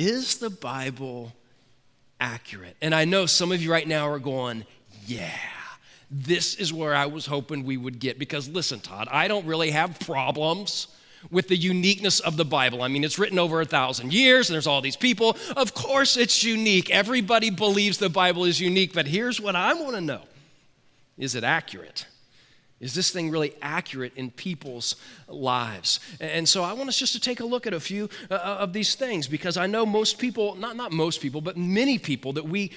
Is the Bible accurate? And I know some of you right now are going, yeah, this is where I was hoping we would get. Because listen, Todd, I don't really have problems with the uniqueness of the Bible. I mean, it's written over 1,000 years, and there's all these people. Of course it's unique. Everybody believes the Bible is unique, but here's what I want to know. Is it accurate? Is this thing really accurate in people's lives? And so I want us just to take a look at a few of these things, because I know most people, not most people, but many people that we,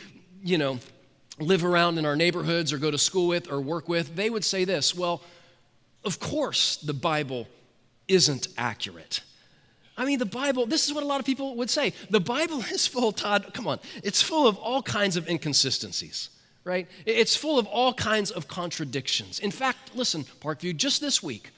live around in our neighborhoods or go to school with or work with, they would say this: well, of course the Bible isn't accurate. I mean, the Bible, this is what a lot of people would say. The Bible is full, Todd, come on, it's full of all kinds of inconsistencies, right? It's full of all kinds of contradictions. In fact, listen, Parkview, just this week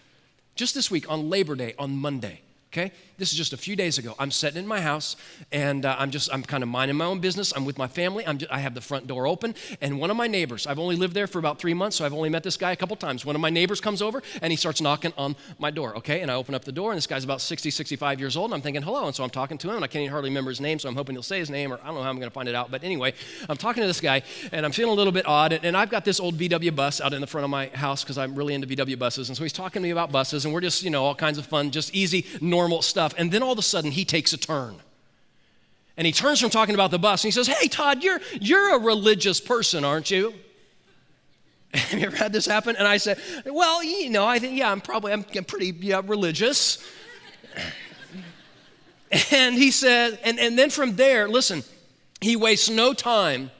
on Labor Day, on Monday, okay? This is just a few days ago. I'm sitting in my house, and I'm kind of minding my own business. I'm with my family. I have the front door open, and one of my neighbors, I've only lived there for about 3 months, so I've only met this guy a couple times. One of my neighbors comes over, and he starts knocking on my door, okay? And I open up the door, and this guy's about 60, 65 years old, and I'm thinking, hello. And so I'm talking to him, and I can't even hardly remember his name, so I'm hoping he'll say his name, or I don't know how I'm going to find it out. But anyway, I'm talking to this guy, and I'm feeling a little bit odd, and I've got this old VW bus out in the front of my house because I'm really into VW buses. And so he's talking to me about buses, and we're just, all kinds of fun, just easy, normal stuff. And then all of a sudden, he takes a turn. And he turns from talking about the bus, and he says, hey, Todd, you're a religious person, aren't you? Have you ever had this happen? And I said, well, I think, yeah, I'm pretty religious. And he said, and then from there, listen, he wastes no time.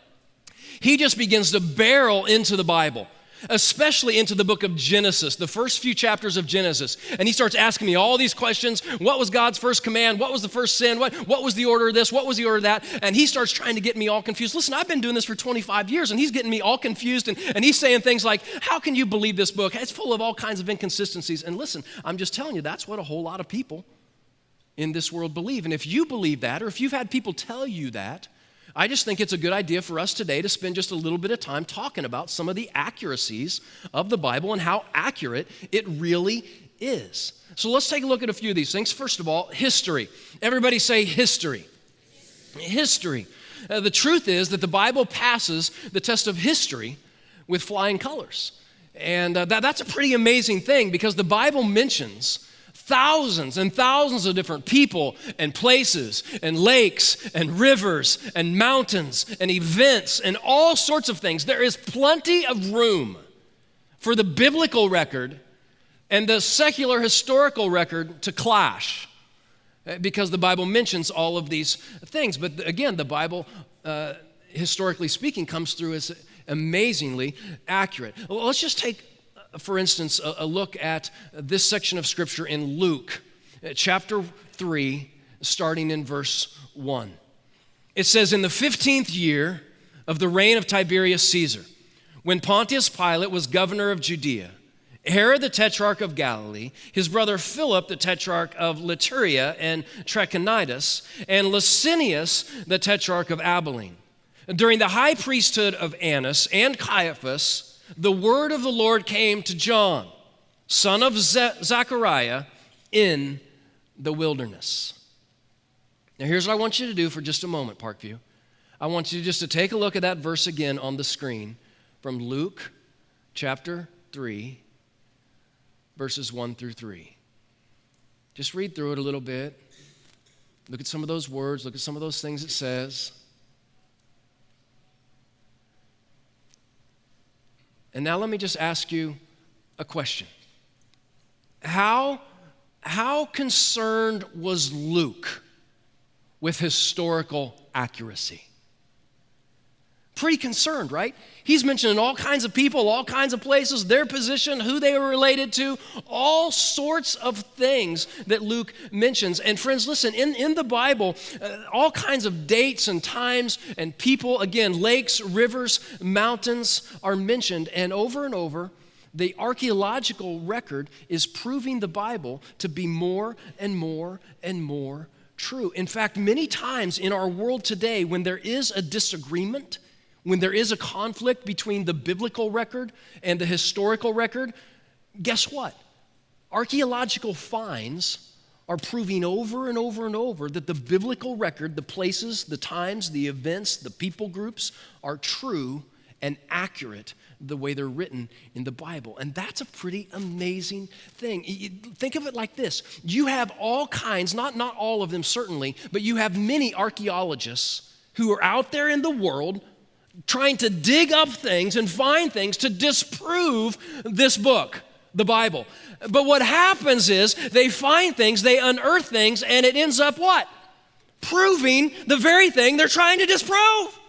He just begins to barrel into the Bible, especially into the book of Genesis, the first few chapters of Genesis. And he starts asking me all these questions. What was God's first command? What was the first sin? What was the order of this? What was the order of that? And he starts trying to get me all confused. Listen, I've been doing this for 25 years, and he's getting me all confused. And he's saying things like, how can you believe this book? It's full of all kinds of inconsistencies. And listen, I'm just telling you, that's what a whole lot of people in this world believe. And if you believe that, or if you've had people tell you that, I just think it's a good idea for us today to spend just a little bit of time talking about some of the accuracies of the Bible and how accurate it really is. So let's take a look at a few of these things. First of all, history. Everybody say history. History. The truth is that the Bible passes the test of history with flying colors. And that's a pretty amazing thing, because the Bible mentions thousands and thousands of different people and places and lakes and rivers and mountains and events and all sorts of things. There is plenty of room for the biblical record and the secular historical record to clash, because the Bible mentions all of these things. But again, the Bible, historically speaking, comes through as amazingly accurate. Well, let's just take, for instance, a look at this section of Scripture in Luke, chapter 3, starting in verse 1. It says, in the 15th year of the reign of Tiberius Caesar, when Pontius Pilate was governor of Judea, Herod the tetrarch of Galilee, his brother Philip the tetrarch of Iturea and Trachonitis, and Licinius the tetrarch of Abilene, during the high priesthood of Annas and Caiaphas, the word of the Lord came to John, son of Zechariah, in the wilderness. Now here's what I want you to do for just a moment, Parkview. I want you just to take a look at that verse again on the screen from Luke chapter 3, verses 1 through 3. Just read through it a little bit. Look at some of those words. Look at some of those things it says. And now let me just ask you a question. How concerned was Luke with historical accuracy? Pretty concerned, right? He's mentioning all kinds of people, all kinds of places, their position, who they were related to, all sorts of things that Luke mentions. And friends, listen, in the Bible, all kinds of dates and times and people, again, lakes, rivers, mountains are mentioned. And over, the archaeological record is proving the Bible to be more and more and more true. In fact, many times in our world today, when there is a disagreement, when there is a conflict between the biblical record and the historical record, guess what? Archaeological finds are proving over and over and over that the biblical record, the places, the times, the events, the people groups are true and accurate the way they're written in the Bible. And that's a pretty amazing thing. Think of it like this. You have all kinds, not all of them certainly, but you have many archaeologists who are out there in the world trying to dig up things and find things to disprove this book, the Bible. But what happens is they find things, they unearth things, and it ends up what? Proving the very thing they're trying to disprove.